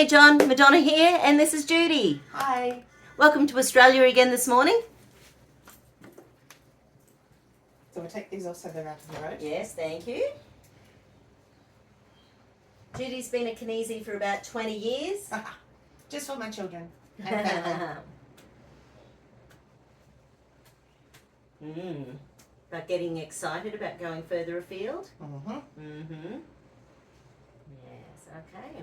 Hey John, Madonna here, and this is Judy. Hi. Welcome to Australia again this morning. So we'll take these off so they're out of the road. Yes, thank you. Judy's been a kinesi for about 20 years. Just for my children and family. But getting excited about going further afield? Mm-hmm. Yes, okay.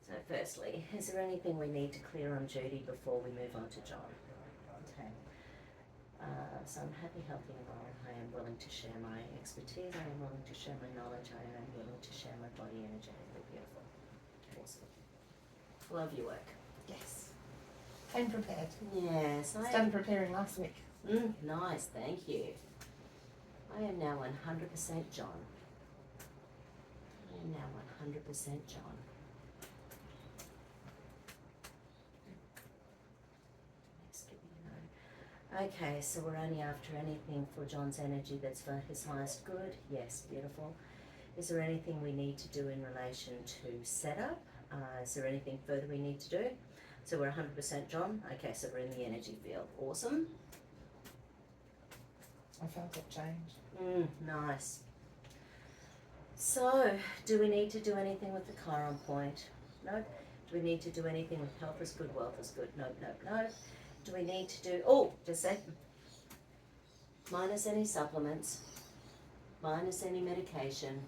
So firstly, is there anything we need to clear on Judy before we move on to John? Okay. So I'm happy, healthy and well. I am willing to share my expertise. I am willing to share my knowledge. I am willing to share my body energetically. Beautiful. Awesome. Love your work. Yes. I'm prepared. Yes. I started preparing last week. Nice, thank you. I am now 100% John. I am now 100% John. Okay, so we're only after anything for John's energy that's for his highest good. Yes, beautiful. Is there anything we need to do in relation to setup? Is there anything further we need to do? So we're 100% John. Okay, so we're in the energy field. Awesome. I felt it change. Nice. So, do we need to do anything with the Chiron point? No. Do we need to do anything with health is good, wealth is good? No. Do we need to do, just say, minus any supplements, minus any medication,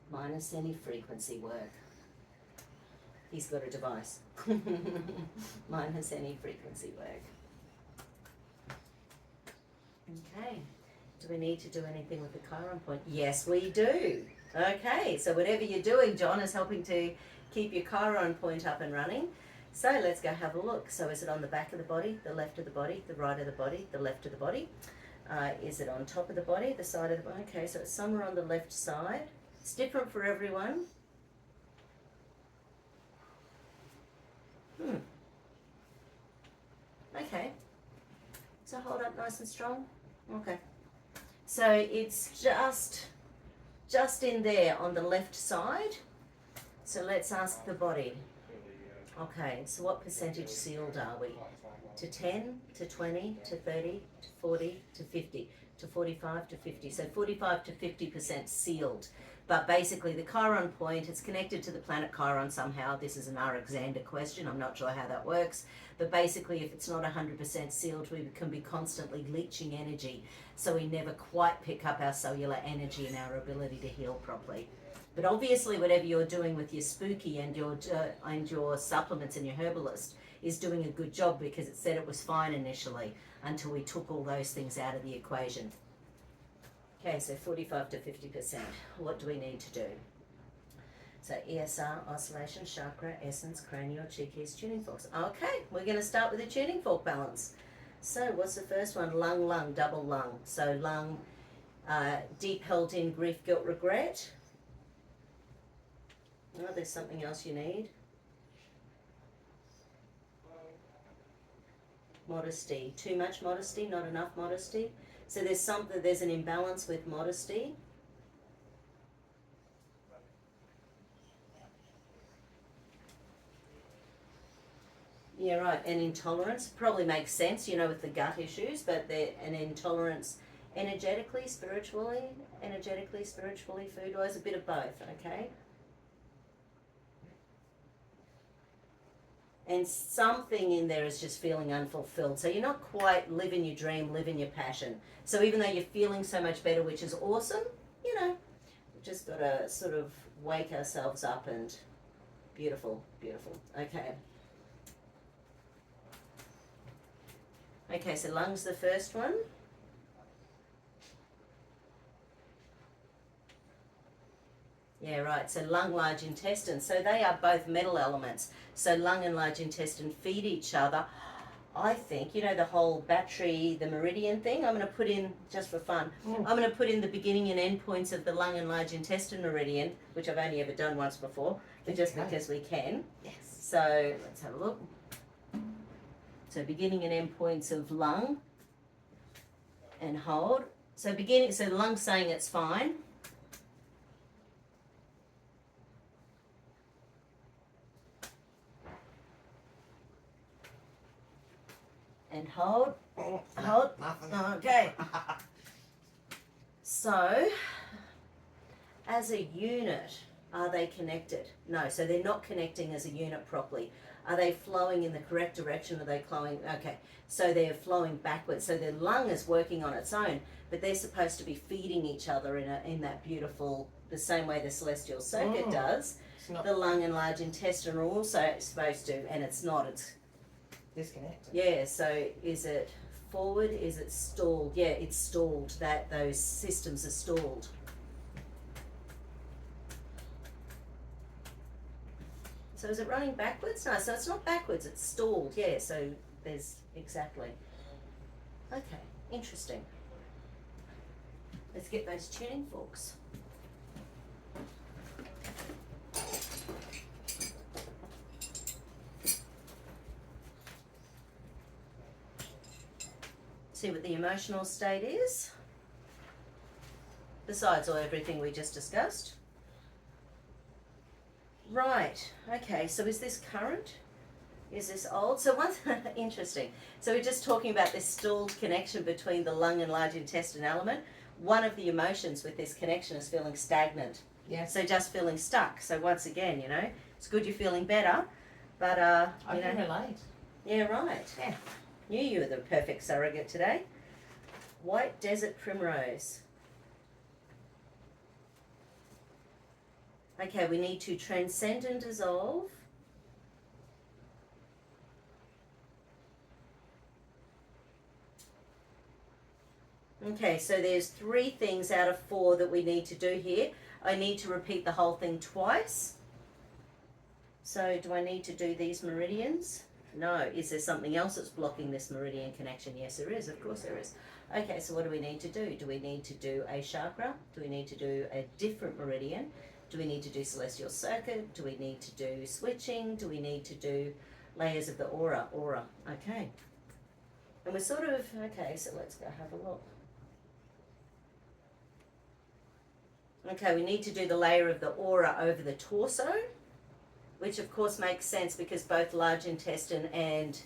minus any frequency work. He's got a device. Minus any frequency work. Okay. Do we need to do anything with the Chiron point? Yes, we do. Okay, so whatever you're doing, John, is helping to keep your Chiron point up and running. So let's go have a look. So is it on the back of the body, the left of the body, the right of the body, the left of the body? Is it on top of the body, the side of the body? Okay, so it's somewhere on the left side. It's different for everyone. Okay. So hold up nice and strong. Okay. So it's just in there on the left side. So let's ask the body. Okay, so what percentage sealed are we? To 10, to 20, to 30, to 40, to 50, to 45, to 50. So 45 to 50% sealed. But basically the Chiron point, it's connected to the planet Chiron somehow. This is an Alexander question. I'm not sure how that works. But basically if it's not 100% sealed, we can be constantly leaching energy. So we never quite pick up our cellular energy and our ability to heal properly. But obviously whatever you're doing with your spooky and your supplements and your herbalist is doing a good job, because it said it was fine initially until we took all those things out of the equation. Okay, so 45 to 50%. What do we need to do? So ESR, oscillation, chakra, essence, cranial, chi keys, tuning forks. Okay, we're going to start with the tuning fork balance. So what's the first one? Lung, lung, double lung. So lung, deep held in grief, guilt, regret. Oh, there's something else you need. Modesty. Too much modesty, not enough modesty. So there's an imbalance with modesty. Yeah, right. And intolerance probably makes sense, with the gut issues, but an intolerance energetically, spiritually, food-wise, a bit of both, okay? And something in there is just feeling unfulfilled. So you're not quite living your dream, living your passion. So even though you're feeling so much better, which is awesome, we've just got to sort of wake ourselves up and beautiful. Okay. Okay, so lungs the first one. Yeah, right. So lung, large intestine. So they are both metal elements. So lung and large intestine feed each other. I think, the whole battery, the Meridian thing, I'm going to put in, just for fun, I'm going to put in the beginning and end points of the lung and large intestine Meridian, which I've only ever done once before, but just because we can. Yes. So let's have a look. So beginning and end points of lung and hold. So the lung's saying it's fine. And hold. Hold. Nothing. Okay. So, as a unit, are they connected? No, so they're not connecting as a unit properly. Are they flowing in the correct direction? Are they flowing? Okay, so they're flowing backwards. So their lung is working on its own, but they're supposed to be feeding each other in that beautiful, the same way the celestial circuit does. The lung and large intestine are also supposed to, and it's not. It's disconnected. yeah. So is it forward? Is it stalled? Yeah, it's stalled. Those systems are stalled. So is it running backwards? No, so it's not backwards, it's stalled. Yeah, so there's exactly. Okay, interesting. Let's get those tuning forks. See what the emotional state is. Besides everything we just discussed. Right, okay, so is this current? Is this old? So one, interesting. So we're just talking about this stalled connection between the lung and large intestine element. One of the emotions with this connection is feeling stagnant. Yeah. So just feeling stuck. So once again, it's good you're feeling better, but I can relate. Yeah, right. Yeah. Knew you were the perfect surrogate today. White desert primrose. Okay, we need to transcend and dissolve. Okay, so there's 3 things out of 4 that we need to do here. I need to repeat the whole thing twice. So do I need to do these meridians? No. Is there something else that's blocking this meridian connection? Yes, there is. Of course there is. Okay, so what do we need to do? Do we need to do a chakra? Do we need to do a different meridian? Do we need to do celestial circuit? Do we need to do switching? Do we need to do layers of the aura? Okay. And we're sort of, okay, so let's go have a look. Okay, we need to do the layer of the aura over the torso, which of course makes sense because both large intestine and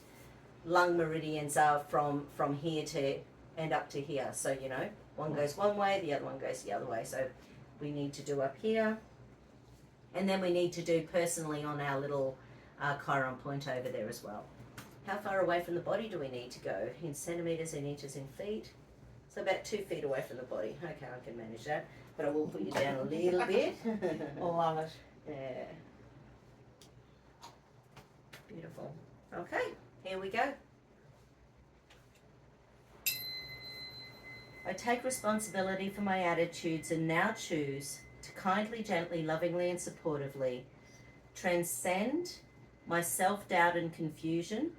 lung meridians are from here to and up to here. So, one goes one way, the other one goes the other way. So we need to do up here. And then we need to do personally on our little Chiron point over there as well. How far away from the body do we need to go? In centimetres, in inches, in feet? So about 2 feet away from the body. Okay, I can manage that. But I will put you down a little bit. Love it. Yeah. Beautiful. Okay, here we go. I take responsibility for my attitudes and now choose to kindly, gently, lovingly, and supportively transcend my self-doubt and confusion,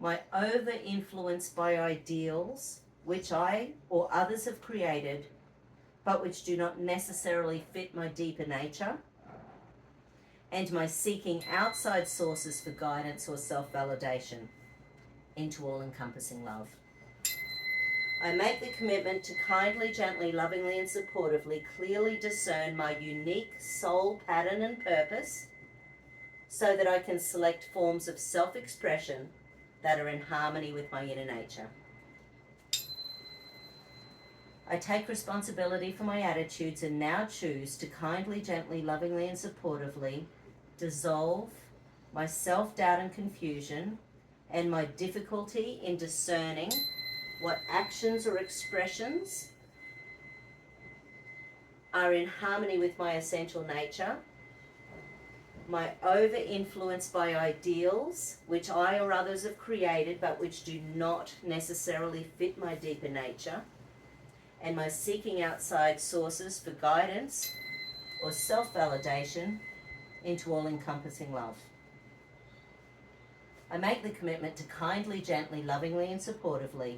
my over-influence by ideals which I or others have created, but which do not necessarily fit my deeper nature, and my seeking outside sources for guidance or self-validation into all-encompassing love. I make the commitment to kindly, gently, lovingly, and supportively clearly discern my unique soul pattern and purpose so that I can select forms of self-expression that are in harmony with my inner nature. I take responsibility for my attitudes and now choose to kindly, gently, lovingly, and supportively dissolve my self-doubt and confusion and my difficulty in discerning what actions or expressions are in harmony with my essential nature, my over-influence by ideals which I or others have created but which do not necessarily fit my deeper nature, and my seeking outside sources for guidance or self-validation into all-encompassing love. I make the commitment to kindly, gently, lovingly, and supportively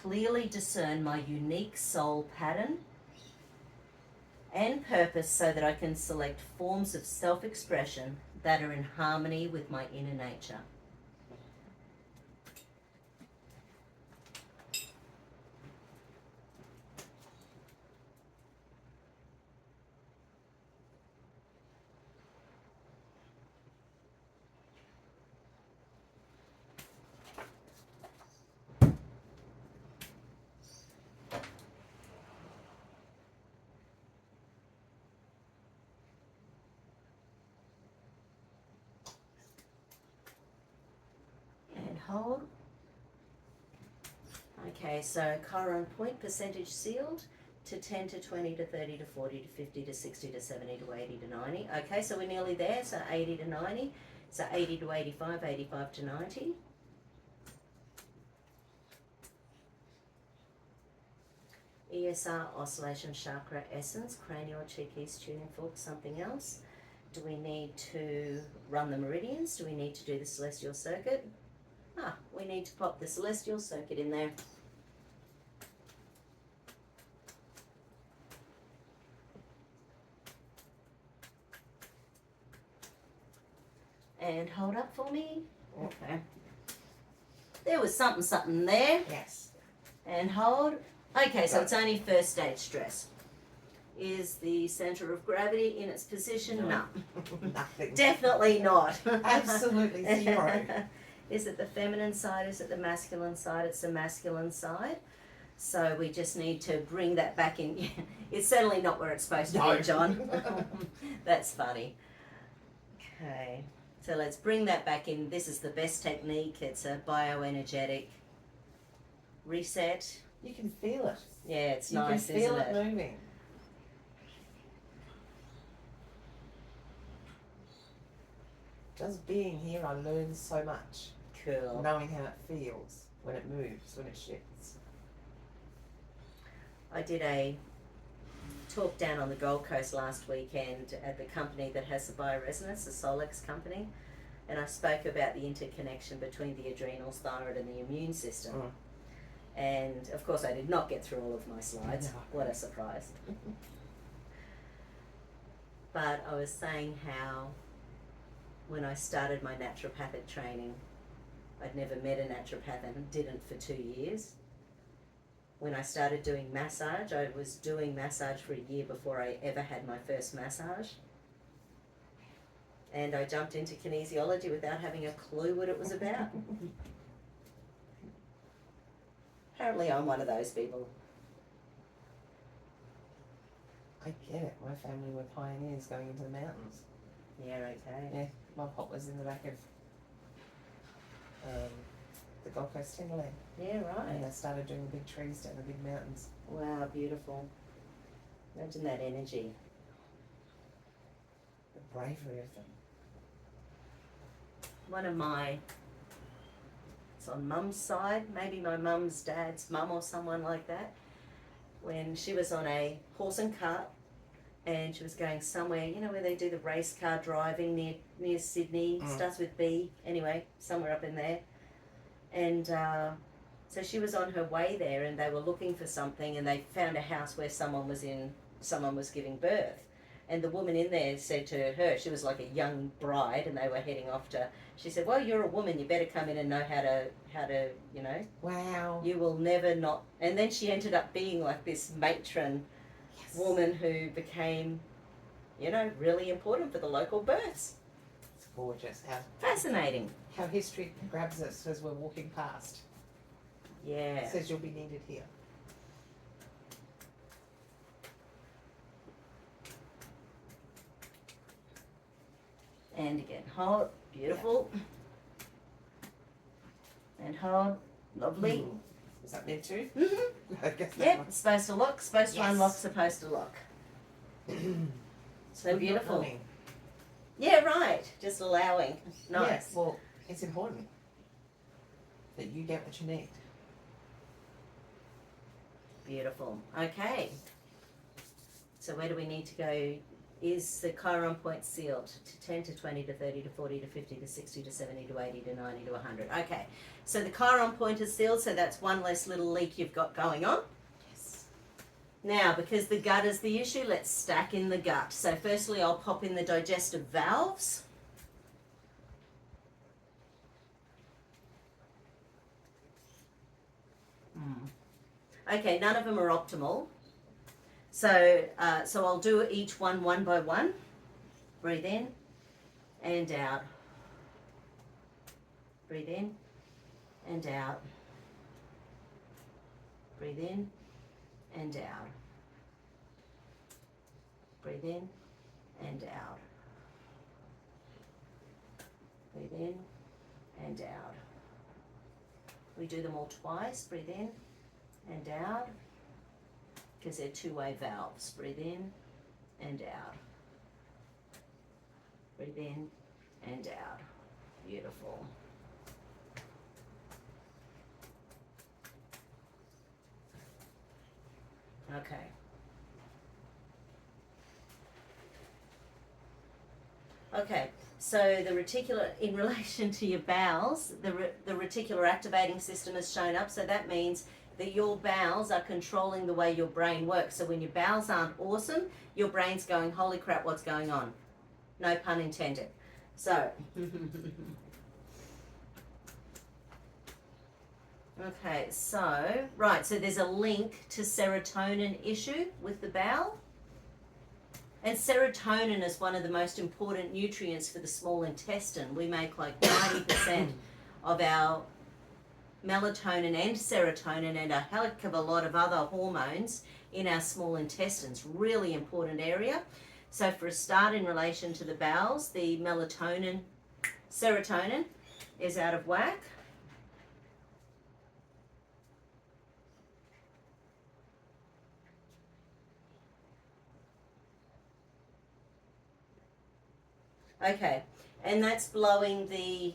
clearly discern my unique soul pattern and purpose so that I can select forms of self-expression that are in harmony with my inner nature. hold. Okay, so Chiron point percentage sealed to 10 to 20 to 30 to 40 to 50 to 60 to 70 to 80 to 90. Okay, so we're nearly there, so 80 to 90. So 80 to 85, 85 to 90. ESR, oscillation, chakra, essence, cranial, chi, keys, tuning fork, something else. Do we need to run the meridians? Do we need to do the celestial circuit? We need to pop the celestial circuit in there. And hold up for me. Okay. There was something there. Yes. And hold. Okay, so it's only first stage stress. Is the center of gravity in its position? No. Nothing. Definitely not. Absolutely zero. Is it the feminine side? Is it the masculine side? It's the masculine side. So we just need to bring that back in. It's certainly not where it's supposed to be, John. That's funny. Okay, so let's bring that back in. This is the best technique. It's a bioenergetic reset. You can feel it. Yeah, it's You nice, can feel isn't it it? moving. Just being here, I learn so much. Cool. Knowing how it feels when it moves, when it shifts. I did a talk down on the Gold Coast last weekend at the company that has the bioresonance, the Solex company, and I spoke about the interconnection between the adrenals, thyroid, and the immune system. And of course, I did not get through all of my slides. No. What a surprise! But I was saying how when I started my naturopathic training, I'd never met a naturopath and didn't for 2 years. When I started doing massage, I was doing massage for a year before I ever had my first massage. And I jumped into kinesiology without having a clue what it was about. Apparently I'm one of those people. I get it. My family were pioneers going into the mountains. Yeah, okay. Yeah, my pop was in the back of the Gold Coast Timberland. Yeah, right. And they started doing the big trees down the big mountains. Wow, beautiful. Imagine that energy. The bravery of them. One of my, it's on mum's side, maybe my mum's dad's mum or someone like that, when she was on a horse and cart and she was going somewhere, you know where they do the race car driving near Sydney, starts with B, anyway, somewhere up in there. And so she was on her way there and they were looking for something and they found a house where someone was giving birth. And the woman in there said to her, she was like a young bride and they were heading off to, she said, well, you're a woman, you better come in and know how to, you know. Wow. You will never not, and then she ended up being like this matron woman who became, you know, really important for the local births. It's gorgeous. Fascinating. How history grabs us as we're walking past. Yeah. It says you'll be needed here. And again, hold, beautiful. And hold, lovely. Is that meant to? Mm-hmm. I guess Yep, it's supposed to lock, supposed to Yes. unlock, supposed to lock. So Good beautiful. morning. Yeah, right. Just allowing. Nice. Yes, well, it's important that you get what you need. Beautiful. Okay. So where do we need to go? Is the Chiron point sealed to 10 to 20 to 30 to 40 to 50 to 60 to 70 to 80 to 90 to 100? Okay. So the Chiron point is sealed, so that's one less little leak you've got going on. Yes. Now, because the gut is the issue, let's stack in the gut. So firstly, I'll pop in the digestive valves. Okay, none of them are optimal. So I'll do each one by one. Breathe in and out. Breathe in and out. Breathe in and out. Breathe in and out. Breathe in and out. We do them all twice. Breathe in and out, because they're two-way valves. Breathe in and out. Breathe in and out. Beautiful. Okay. Okay, so the reticular, in relation to your bowels, the reticular activating system has shown up, so that means that your bowels are controlling the way your brain works. So when your bowels aren't awesome, your brain's going, holy crap, what's going on? No pun intended. So, okay, so, right, so there's a link to serotonin issue with the bowel. And serotonin is one of the most important nutrients for the small intestine. We make like 90% of our melatonin and serotonin and a heck of a lot of other hormones in our small intestines. Really important area. So for a start, in relation to the bowels, the serotonin is out of whack. Okay, and that's blowing the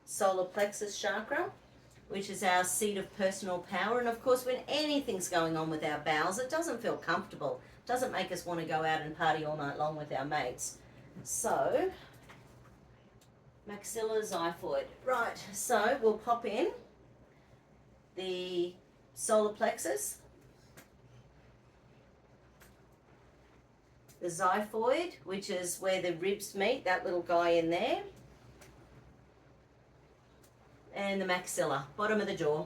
solar plexus chakra, which is our seat of personal power. And of course, when anything's going on with our bowels, it doesn't feel comfortable. It doesn't make us want to go out and party all night long with our mates. So, maxilla xiphoid. Right, so we'll pop in the solar plexus, the xiphoid, which is where the ribs meet, that little guy in there, and the maxilla, bottom of the jaw.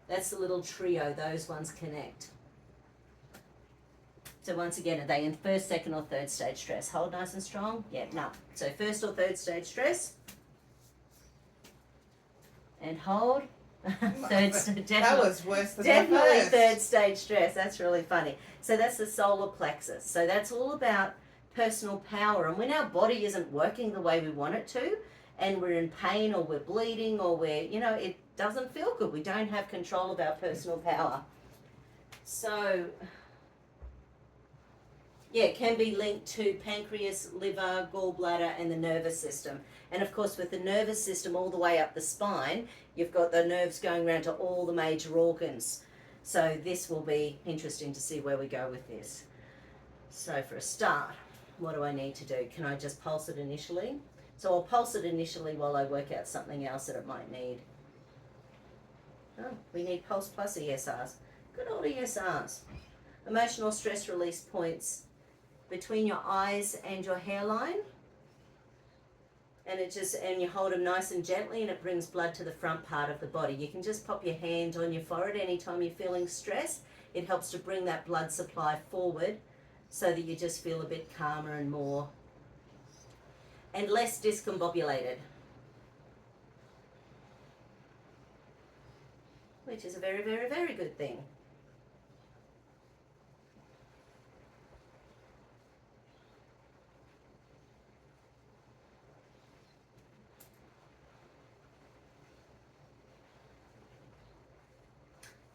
That's the little trio, those ones connect. So once again, are they in first, second, or third stage stress? Hold nice and strong. Yeah, no. So first or third stage stress. And hold. Third stage. That was worse than Definitely first. third stage stress. That's really funny. So that's the solar plexus. So that's all about personal power. And when our body isn't working the way we want it to, and we're in pain or we're bleeding or we're, it doesn't feel good. We don't have control of our personal power. So, yeah, it can be linked to pancreas, liver, gallbladder, and the nervous system. And of course, with the nervous system all the way up the spine, you've got the nerves going around to all the major organs. So this will be interesting to see where we go with this. So for a start, what do I need to do? Can I just pulse it initially? So I'll pulse it initially while I work out something else that it might need. Oh, we need pulse plus ESRs. Good old ESRs. Emotional stress release points between your eyes and your hairline. And you hold them nice and gently, and it brings blood to the front part of the body. You can just pop your hand on your forehead anytime you're feeling stress. It helps to bring that blood supply forward so that you just feel a bit calmer and more and less discombobulated, which is a very, very, very good thing.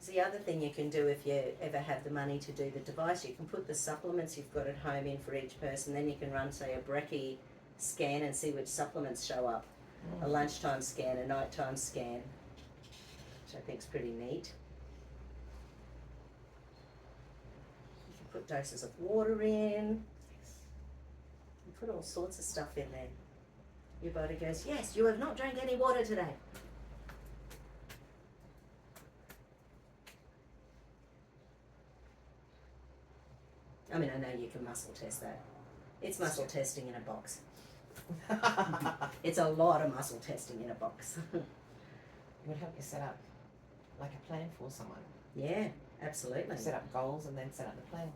The other thing you can do if you ever have the money to do the device, you can put the supplements you've got at home in for each person. Then you can run, say, a brekkie scan and see which supplements show up. A lunchtime scan, a nighttime scan, which I think is pretty neat. You can put doses of water in. You put all sorts of stuff in there. Your body goes, yes, you have not drank any water today. I mean, I know you can muscle test that. It's muscle testing in a box. It's a lot of muscle testing in a box. It would help you set up like a plan for someone. Yeah, absolutely. Set up goals and then set up the plan.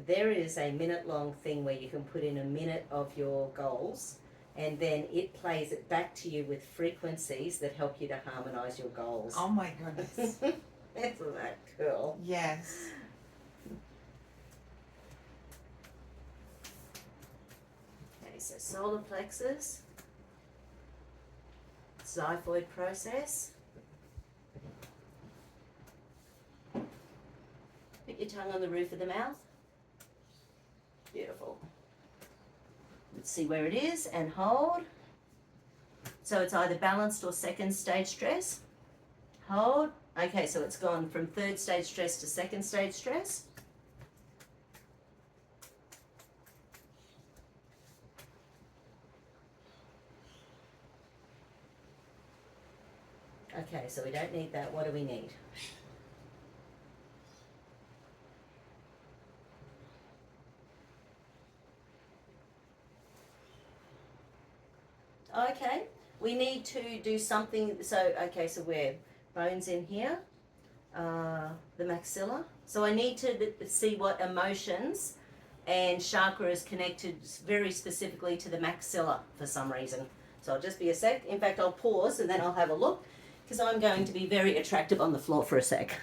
There is a minute-long thing where you can put in a minute of your goals, and then it plays it back to you with frequencies that help you to harmonise your goals. Oh my goodness. Isn't that cool? Yes. Okay, so solar plexus, xiphoid process. Put your tongue on the roof of the mouth. Beautiful. Let's see where it is and hold. So it's either balanced or second stage stress. Hold. Okay, so it's gone from third stage stress to second stage stress. Okay, so we don't need that. What do we need? Okay, we need to do something. So, okay, so we're bones in here, the maxilla. So I need to see what emotions and chakra is connected very specifically to the maxilla for some reason. So I'll just be a sec. In fact, I'll pause and then I'll have a look because I'm going to be very attractive on the floor for a sec.